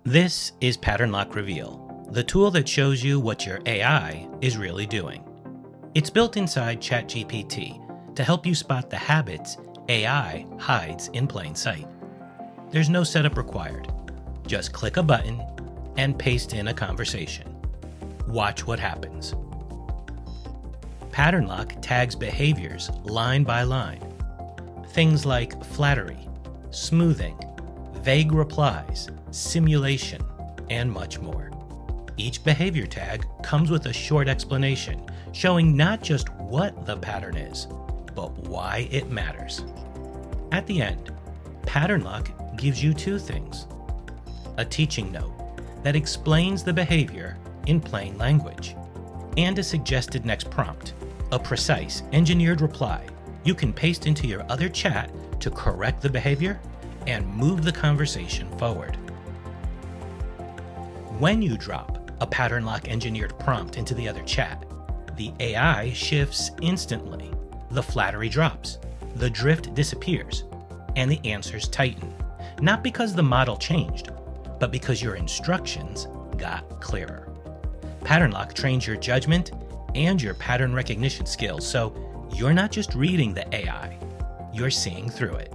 This is Patternlock Reveal, the tool that shows you what your AI is really doing. It's built inside ChatGPT to help you spot the habits AI hides in plain sight. There's no setup required. Just click a button and paste in a conversation. Watch what happens. Patternlock tags behaviors line by line. Things like flattery, smoothing, vague replies, simulation, and much more. Each behavior tag comes with a short explanation showing not just what the pattern is, but why it matters. At the end, Patternlock gives you two things: a teaching note that explains the behavior in plain language, and a suggested next prompt, a precise, engineered reply you can paste into your other chat to correct the behavior and move the conversation forward. When you drop a Patternlock engineered prompt into the other chat, the AI shifts instantly. The flattery drops, the drift disappears, and the answers tighten. Not because the model changed, but because your instructions got clearer. Patternlock trains your judgment and your pattern recognition skills, so you're not just reading the AI, you're seeing through it.